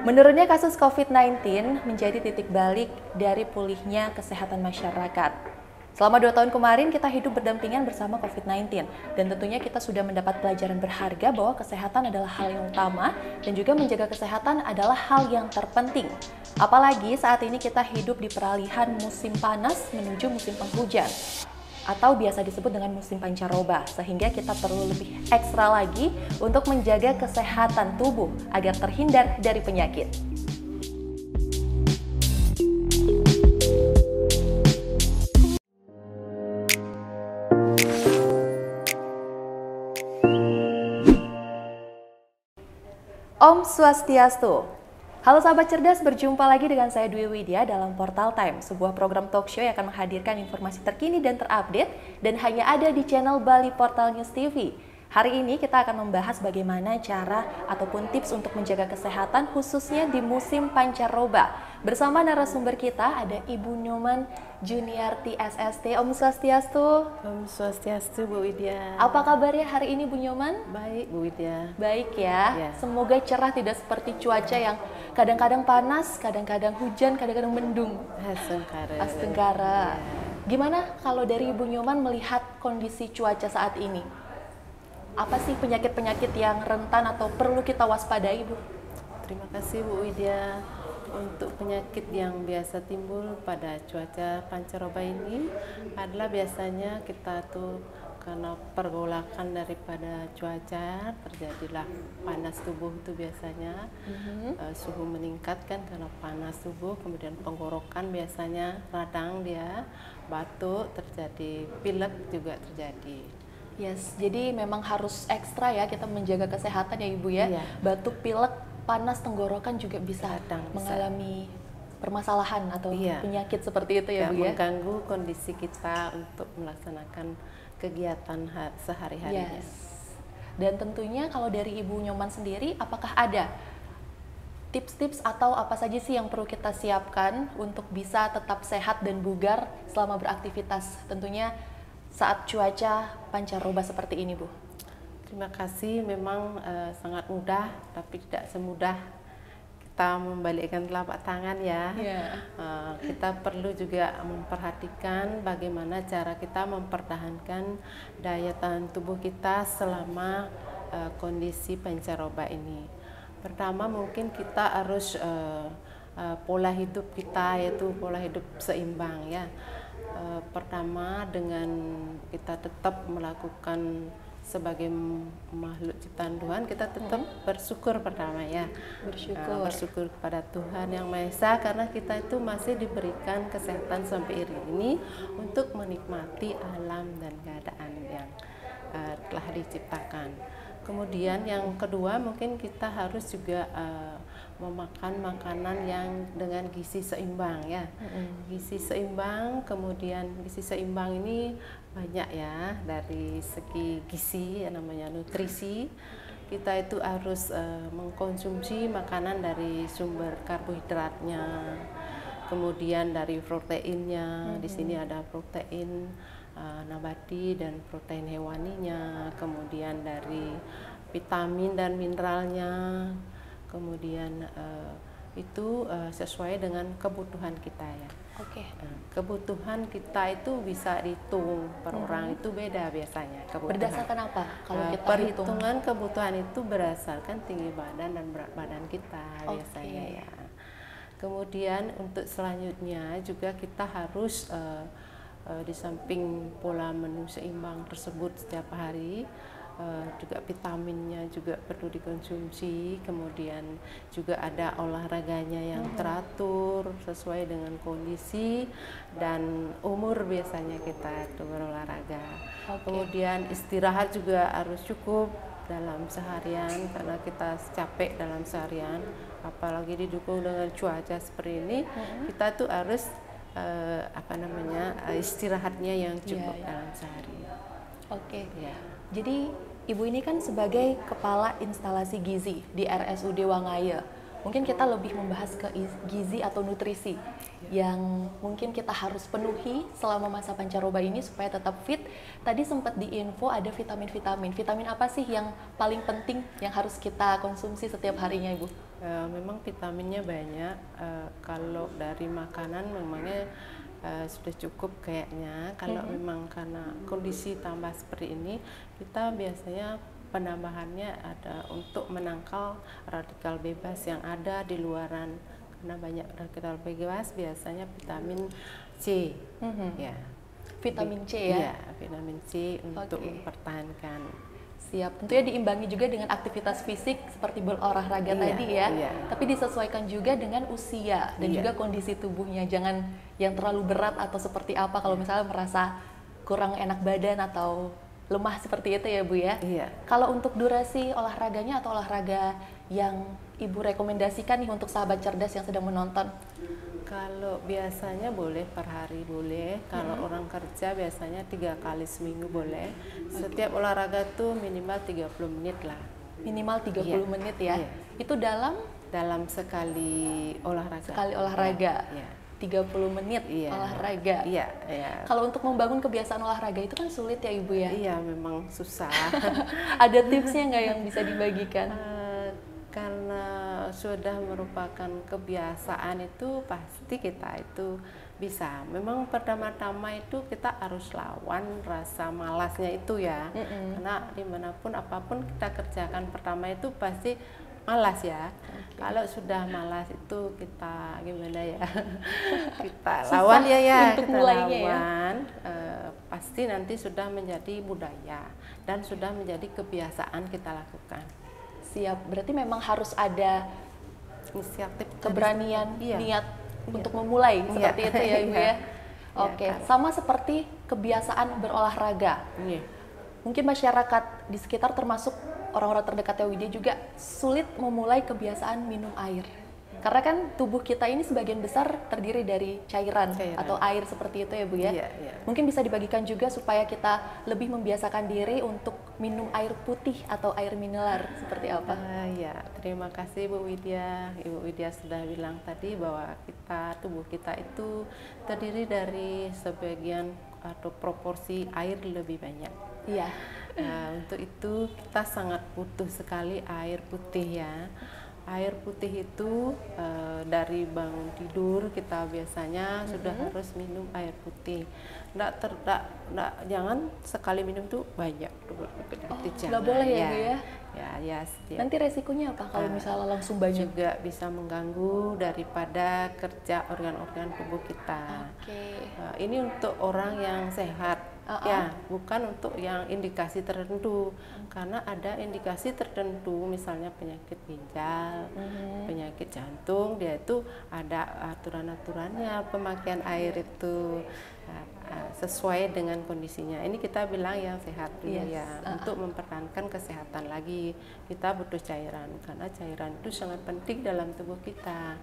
Menurunnya kasus COVID-19 menjadi titik balik dari pulihnya kesehatan masyarakat. Selama 2 tahun kemarin kita hidup berdampingan bersama COVID-19 dan tentunya kita sudah mendapat pelajaran berharga bahwa kesehatan adalah hal yang utama dan juga menjaga kesehatan adalah hal yang terpenting. Apalagi saat ini kita hidup di peralihan musim panas menuju musim penghujan atau biasa disebut dengan musim pancaroba, sehingga kita perlu lebih ekstra lagi untuk menjaga kesehatan tubuh agar terhindar dari penyakit. Om Swastiastu. Halo sahabat cerdas, berjumpa lagi dengan saya Dwi Widya dalam Portal Time, sebuah program talk show yang akan menghadirkan informasi terkini dan terupdate dan hanya ada di channel Bali Portal News TV. Hari ini kita akan membahas bagaimana cara ataupun tips untuk menjaga kesehatan khususnya di musim pancaroba. Bersama narasumber kita ada Ibu Nyoman Juniarti SST. Om Swastiastu. Om Swastiastu, Bu Widya. Apa kabarnya hari ini Bu Nyoman? Baik, Bu Widya. Baik ya. Semoga cerah, tidak seperti cuaca yang kadang-kadang panas, kadang-kadang hujan, kadang-kadang mendung. Astengkara. Gimana kalau dari Ibu Nyoman melihat kondisi cuaca saat ini? Apa sih penyakit-penyakit yang rentan atau perlu kita waspadai, Bu? Terima kasih, Bu Widya. Untuk penyakit yang biasa timbul pada cuaca pancaroba ini adalah biasanya kita tuh karena pergolakan daripada cuaca terjadilah panas tubuh itu biasanya suhu meningkat kan karena panas tubuh, kemudian penggorokan biasanya radang dia, batuk terjadi, pilek juga terjadi. Yes, jadi memang harus ekstra ya kita menjaga kesehatan ya Ibu ya. Iya. Batuk, pilek, panas, tenggorokan juga bisa mengalami permasalahan atau penyakit seperti itu ya Bu ya. Mengganggu kondisi kita untuk melaksanakan kegiatan sehari-harinya. Yes. Dan tentunya kalau dari Ibu Nyoman sendiri, apakah ada tips-tips atau apa saja sih yang perlu kita siapkan untuk bisa tetap sehat dan bugar selama beraktivitas? Tentunya saat cuaca pancaroba seperti ini, Bu. Terima kasih, memang sangat mudah, tapi tidak semudah kita membalikkan telapak tangan ya. Kita perlu juga memperhatikan bagaimana cara kita mempertahankan daya tahan tubuh kita selama kondisi pancaroba ini. Pertama mungkin kita harus pola hidup kita, yaitu pola hidup seimbang ya. Pertama dengan kita tetap melakukan sebagai makhluk ciptaan Tuhan, kita tetap bersyukur pertama ya. Bersyukur kepada Tuhan Yang Maha Esa karena kita itu masih diberikan kesehatan sampai hari ini untuk menikmati alam dan keadaan yang telah diciptakan. Kemudian yang kedua mungkin kita harus juga memakan makanan yang dengan gizi seimbang ya. Gizi seimbang, kemudian gizi seimbang ini banyak ya, dari segi gizi yang namanya nutrisi. Kita itu harus mengkonsumsi makanan dari sumber karbohidratnya, kemudian dari proteinnya. Di sini ada protein nabati dan protein hewaninya, kemudian dari vitamin dan mineralnya, kemudian itu sesuai dengan kebutuhan kita ya. Kebutuhan kita itu bisa dihitung per orang, itu beda biasanya kebutuhan. Berdasarkan apa kalau kita perhitungan kebutuhan itu berdasarkan tinggi badan dan berat badan kita biasanya ya. Kemudian untuk selanjutnya juga kita harus di samping pola menu seimbang tersebut setiap hari, juga vitaminnya juga perlu dikonsumsi, kemudian juga ada olahraganya yang teratur sesuai dengan kondisi dan umur biasanya kita itu berolahraga. Kemudian istirahat juga harus cukup dalam seharian karena kita capek dalam seharian, apalagi didukung dengan cuaca seperti ini, kita tuh harus istirahatnya yang cukup dalam sehari. Jadi Ibu ini kan sebagai Kepala Instalasi Gizi di RSUD Wangaya. mungkin kita lebih membahas ke gizi atau nutrisi yang mungkin kita harus penuhi selama masa pancaroba ini supaya tetap fit. Tadi sempat diinfo ada vitamin-vitamin. Vitamin apa sih yang paling penting yang harus kita konsumsi setiap harinya, Ibu? Memang vitaminnya banyak. Kalau dari makanan memangnya sudah cukup kayaknya. Kalau memang karena kondisi tambah seperti ini, kita biasanya penambahannya ada untuk menangkal radikal bebas yang ada di luaran. Karena banyak radikal bebas, biasanya vitamin C, ya. Vitamin C ya? Iya, vitamin C untuk mempertahankan. Siap, tentunya diimbangi juga dengan aktivitas fisik seperti berolahraga tadi ya. Tapi disesuaikan juga dengan usia dan juga kondisi tubuhnya. Jangan yang terlalu berat atau seperti apa kalau misalnya merasa kurang enak badan atau lemah seperti itu ya Bu ya. Kalau untuk durasi olahraganya atau olahraga yang Ibu rekomendasikan nih untuk sahabat cerdas yang sedang menonton? Kalau biasanya boleh per hari boleh. Kalau orang kerja biasanya 3 kali seminggu boleh. Setiap olahraga tuh minimal 30 menit lah. Minimal 30 menit ya. Itu dalam sekali olahraga. Sekali olahraga. 30 menit olahraga. Kalau untuk membangun kebiasaan olahraga itu kan sulit ya Ibu ya? Iya, memang susah. Ada tipsnya nggak yang bisa dibagikan? Karena sudah merupakan kebiasaan itu pasti kita itu bisa. Memang pertama-tama itu kita harus lawan rasa malasnya itu ya. Karena dimanapun apapun kita kerjakan pertama itu pasti malas ya. Kalau sudah malas itu kita gimana ya? Kita lawan ya, untuk kita mulainya lawan. Pasti nanti sudah menjadi budaya dan sudah menjadi kebiasaan kita lakukan. Siap, berarti memang harus ada inisiatif, keberanian, niat untuk memulai seperti itu ya Ibu ya. Oke, sama seperti kebiasaan berolahraga. Mungkin masyarakat di sekitar termasuk orang-orang terdekatnya Widya juga sulit memulai kebiasaan minum air. Karena kan tubuh kita ini sebagian besar terdiri dari cairan atau air seperti itu ya Bu ya. Mungkin bisa dibagikan juga supaya kita lebih membiasakan diri untuk minum air putih atau air mineral seperti apa? Terima kasih Bu Widya. Ibu Widya sudah bilang tadi bahwa tubuh kita itu terdiri dari sebagian atau proporsi air lebih banyak. Untuk itu kita sangat butuh sekali air putih ya. Air putih itu dari bangun tidur kita biasanya sudah harus minum air putih. Jangan sekali minum tuh banyak. Nggak boleh ya Bu ya? Nanti resikonya apa kalau misalnya langsung banyak? Juga bisa mengganggu daripada kerja organ-organ tubuh kita. Ini untuk orang yang sehat. Bukan untuk yang indikasi tertentu. Karena ada indikasi tertentu, misalnya penyakit ginjal, penyakit jantung, dia itu ada aturan-aturannya pemakaian air itu sesuai dengan kondisinya. Ini kita bilang yang sehat dulu untuk mempertahankan kesehatan lagi. Kita butuh cairan karena cairan itu sangat penting dalam tubuh kita.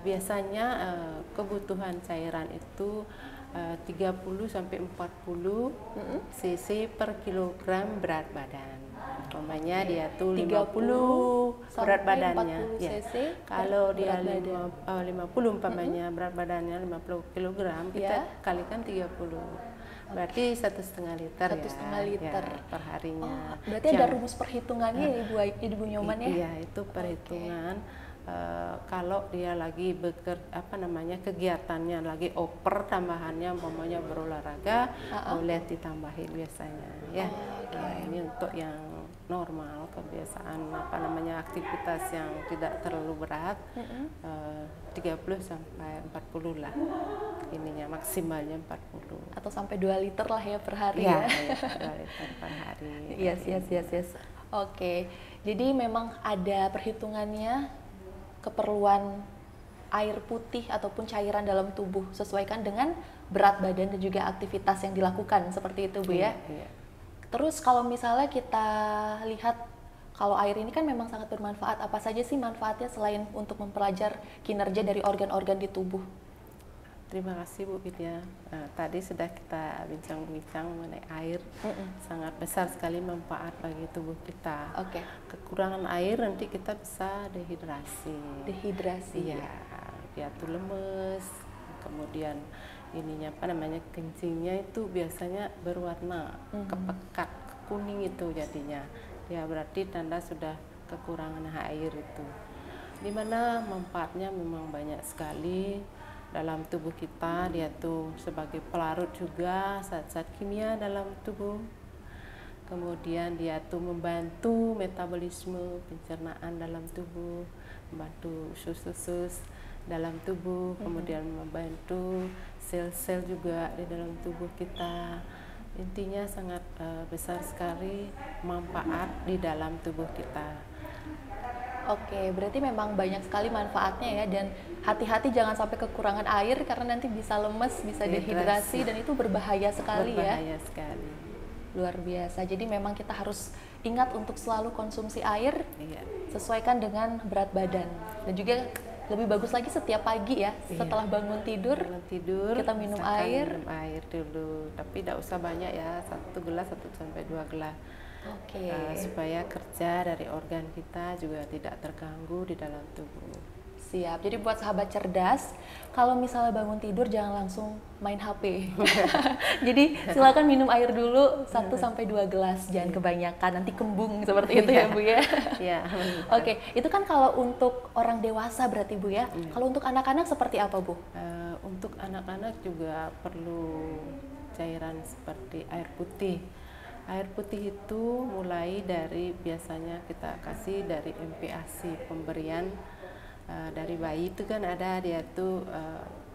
Biasanya kebutuhan cairan itu 30 sampai 40 cc per kilogram berat badan. Umpamanya dia tuh 50 berat badannya. Kalau dia 50 umpamanya berat badannya 50 kg, kita kalikan 30. Berarti 1,5 liter per harinya. Berarti ada rumus perhitungannya Ibu Nyoman ya? Iya, itu perhitungan. Kalau dia lagi kegiatannya lagi oper tambahannya umpamanya berolahraga boleh ditambahin biasanya ya. Ini untuk yang normal kebiasaan aktivitas yang tidak terlalu berat 30 sampai 40 lah ininya, maksimalnya 40 atau sampai 2 liter lah ya per hari ya. 2 liter per hari. Yes. Oke. Jadi memang ada perhitungannya keperluan air putih ataupun cairan dalam tubuh, sesuaikan dengan berat badan dan juga aktivitas yang dilakukan seperti itu Bu ya. Terus kalau misalnya kita lihat kalau air ini kan memang sangat bermanfaat, apa saja sih manfaatnya selain untuk mempelajar kinerja dari organ-organ di tubuh? Terima kasih Bu Widya. Tadi sudah kita bincang-bincang mengenai air, sangat besar sekali manfaat bagi tubuh kita. Kekurangan air nanti kita bisa dehidrasi. Dehidrasi. Iya, dia tuh lemes. Kemudian ininya kencingnya itu biasanya berwarna kepekat, kuning itu jadinya. Ya berarti tanda sudah kekurangan air itu. Dimana manfaatnya memang banyak sekali dalam tubuh kita. Dia tuh sebagai pelarut juga zat-zat kimia dalam tubuh. Kemudian dia tuh membantu metabolisme pencernaan dalam tubuh, membantu usus-usus dalam tubuh, kemudian membantu sel-sel juga di dalam tubuh kita. Intinya sangat besar sekali manfaat di dalam tubuh kita. Oke, berarti memang banyak sekali manfaatnya ya, dan hati-hati jangan sampai kekurangan air karena nanti bisa lemes, bisa dehidrasi, dan itu berbahaya sekali ya. Berbahaya sekali. Luar biasa. Jadi memang kita harus ingat untuk selalu konsumsi air, sesuaikan dengan berat badan. Dan juga lebih bagus lagi setiap pagi ya, setelah bangun tidur kita minum air. Minum air dulu, tapi tidak usah banyak ya, 1 gelas 1 sampai 2 gelas. Supaya kerja dari organ kita juga tidak terganggu di dalam tubuh. Siap. Jadi buat sahabat cerdas, kalau misalnya bangun tidur jangan langsung main HP. Jadi silakan minum air dulu 1 sampai 2 gelas, jangan kebanyakan, nanti kembung seperti itu ya Bu ya. Oke, itu kan kalau untuk orang dewasa berarti Bu ya. Kalau untuk anak-anak seperti apa Bu? Untuk anak-anak juga perlu cairan seperti air putih. Air putih itu mulai dari biasanya kita kasih dari MPASI, pemberian dari bayi itu kan ada, dia tuh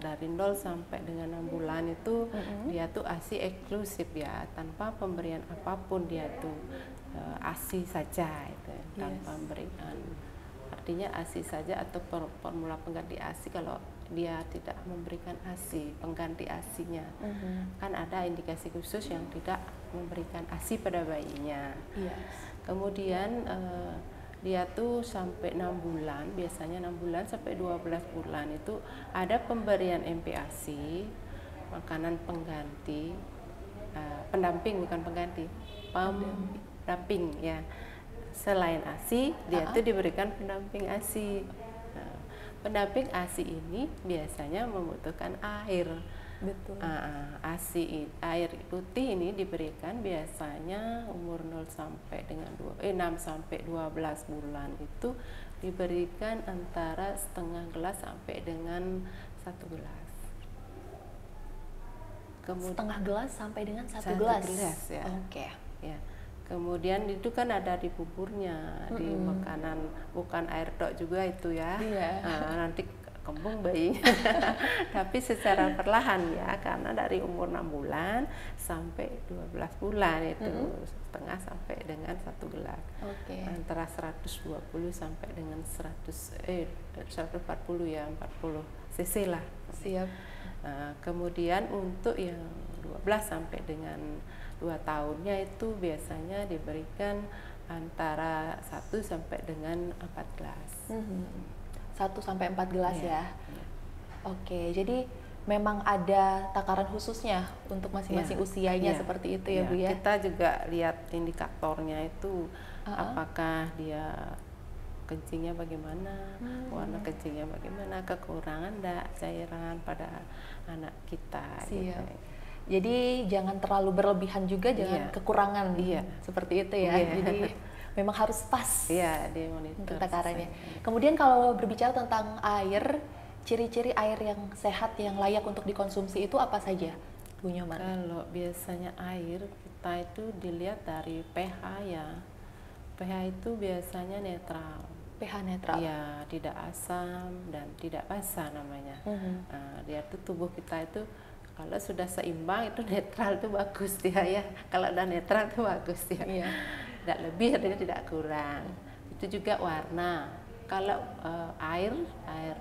dari 0 sampai dengan 6 bulan itu dia tuh ASI eksklusif ya, tanpa pemberian apapun, dia tuh ASI saja itu, tanpa berikan. Artinya ASI saja atau formula pengganti ASI kalau dia tidak memberikan ASI, pengganti ASI-nya. Kan ada indikasi khusus yang tidak memberikan ASI pada bayinya. Kemudian dia tuh sampai 6 bulan, biasanya 6 bulan sampai 12 bulan itu ada pemberian MPASI, makanan pengganti, pendamping bukan pengganti, pendamping ya. Selain ASI, dia tuh diberikan pendamping ASI. Pendamping ASI ini biasanya membutuhkan air. Betul. ASI air putih ini diberikan biasanya umur 0 sampai dengan 6 sampai 12 bulan itu diberikan antara setengah gelas sampai dengan 1 gelas. Setengah gelas sampai dengan 1 gelas ya. Ya. Kemudian itu kan ada di buburnya, di makanan, bukan air tok juga itu ya. Nanti kembung bayinya. Tapi secara perlahan ya, karena dari umur 6 bulan sampai 12 bulan itu setengah sampai dengan 1 gelas. Antara 120 sampai dengan 140 ya, 40 cc lah. Siap. Kemudian untuk yang 12 sampai dengan 2 tahunnya itu biasanya diberikan antara 1 sampai dengan 4 gelas. 1 sampai 4 gelas ya. Oke, jadi memang ada takaran khususnya untuk masing-masing usianya seperti itu ya Bu ya. Kita juga lihat indikatornya itu apakah dia kencingnya bagaimana, warna kencingnya bagaimana, kekurangan enggak cairan pada anak kita. Gitu. Jadi jangan terlalu berlebihan juga, jangan kekurangan seperti itu ya. Jadi memang harus pas untuk takarannya. Kemudian kalau berbicara tentang air, ciri-ciri air yang sehat yang layak untuk dikonsumsi itu apa saja, Bu Nyoman? Kalau biasanya air kita itu dilihat dari pH ya. pH itu biasanya netral. pH netral? Iya, tidak asam dan tidak basa namanya. Dia tuh tubuh kita itu kalau sudah seimbang itu netral itu bagus dia ya. Kalau udah netral itu bagus dia. Tidak lebih artinya tidak kurang. Itu juga warna. Kalau air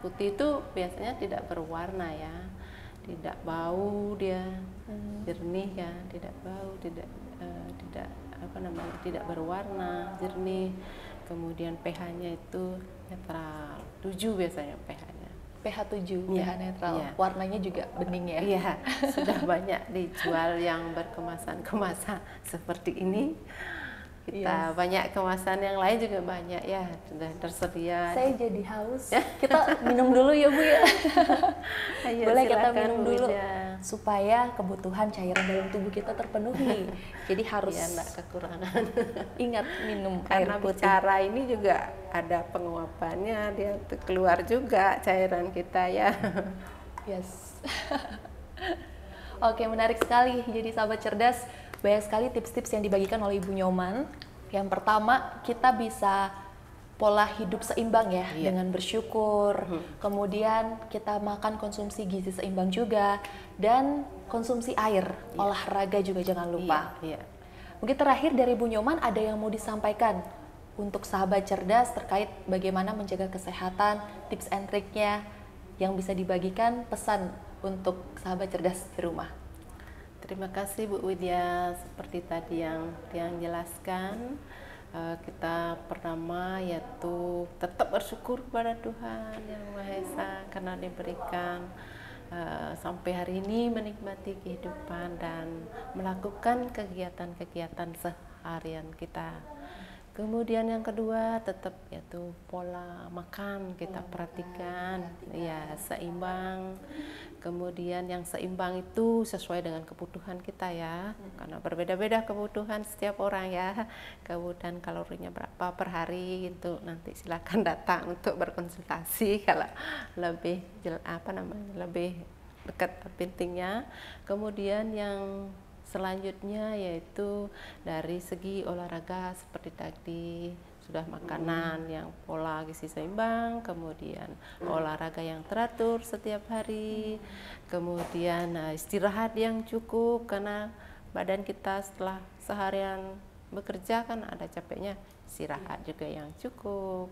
putih itu biasanya tidak berwarna ya, tidak bau dia, jernih ya, tidak bau, tidak tidak berwarna, jernih. Kemudian pH-nya itu netral, 7 biasanya pH-nya. pH 7, Iya, pH netral. iya. Warnanya juga bening ya? Iya, sudah banyak dijual yang berkemasan-kemasan seperti ini. Kita banyak kemasan yang lain juga banyak ya, sudah tersedia. Saya jadi haus. Kita minum dulu ya Bu ya. Ayo, Boleh kita silakan, minum dulu ya. supaya kebutuhan cairan dalam tubuh kita terpenuhi. Jadi harus Ya, enggak kekurangan. ingat minum Karena air putih. bicara ini juga ada penguapannya, dia keluar juga cairan kita ya. Yes. Oke, menarik sekali. Jadi sahabat cerdas, banyak sekali tips-tips yang dibagikan oleh Ibu Nyoman. Yang pertama, kita bisa pola hidup seimbang ya, dengan bersyukur. Kemudian kita makan konsumsi gizi seimbang juga, dan konsumsi air, olahraga juga jangan lupa. Mungkin terakhir dari Ibu Nyoman ada yang mau disampaikan untuk sahabat cerdas terkait bagaimana menjaga kesehatan, tips and triknya yang bisa dibagikan, pesan untuk sahabat cerdas di rumah. Terima kasih Bu Widya, seperti tadi yang jelaskan, kita pertama yaitu tetap bersyukur kepada Tuhan Yang Maha Esa karena diberikan sampai hari ini menikmati kehidupan dan melakukan kegiatan-kegiatan seharian kita. Kemudian yang kedua tetap yaitu pola makan kita perhatikan ya, seimbang. Kemudian yang seimbang itu sesuai dengan kebutuhan kita ya, karena berbeda-beda kebutuhan setiap orang ya. Kebutuhan kalorinya berapa per hari itu nanti silakan datang untuk berkonsultasi kalau lebih lebih dekat pentingnya. Kemudian yang selanjutnya yaitu dari segi olahraga seperti tadi, sudah makanan yang pola gizi seimbang, kemudian olahraga yang teratur setiap hari, kemudian istirahat yang cukup karena badan kita setelah seharian bekerja kan ada capeknya, istirahat juga yang cukup.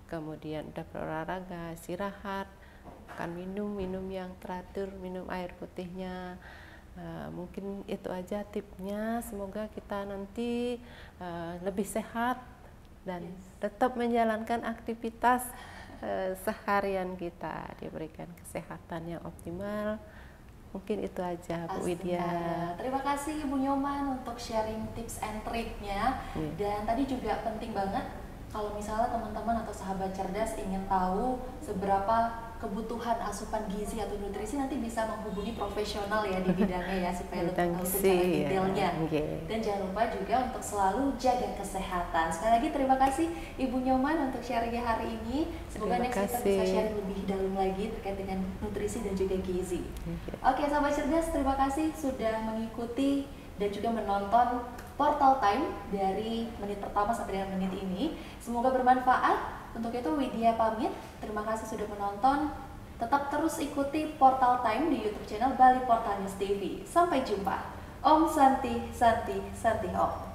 Kemudian udah berolahraga, istirahat, makan minum yang teratur, minum air putihnya. Mungkin itu aja tipsnya, semoga kita nanti lebih sehat dan tetap menjalankan aktivitas seharian kita, diberikan kesehatan yang optimal. Mungkin itu aja Bu Widya. Terima kasih Ibu Nyoman untuk sharing tips and triknya. Dan tadi juga penting banget kalau misalnya teman-teman atau sahabat cerdas ingin tahu seberapa kebutuhan asupan gizi atau nutrisi, nanti bisa menghubungi profesional ya di bidangnya ya, supaya lebih tahu secara detailnya. Dan jangan lupa juga untuk selalu jaga kesehatan. Sekali lagi terima kasih Ibu Nyoman untuk sharingnya hari ini. Semoga next kita bisa sharing lebih dalam lagi terkait dengan nutrisi dan juga gizi. Oke sahabat cerdas, terima kasih sudah mengikuti dan juga menonton Portal Time dari menit pertama sampai dengan menit ini. Semoga bermanfaat. Untuk itu Widya pamit. Terima kasih sudah menonton. Tetap terus ikuti Portal Time di YouTube channel Bali Portal News TV. Sampai jumpa. Om Santi Santi Santi Om.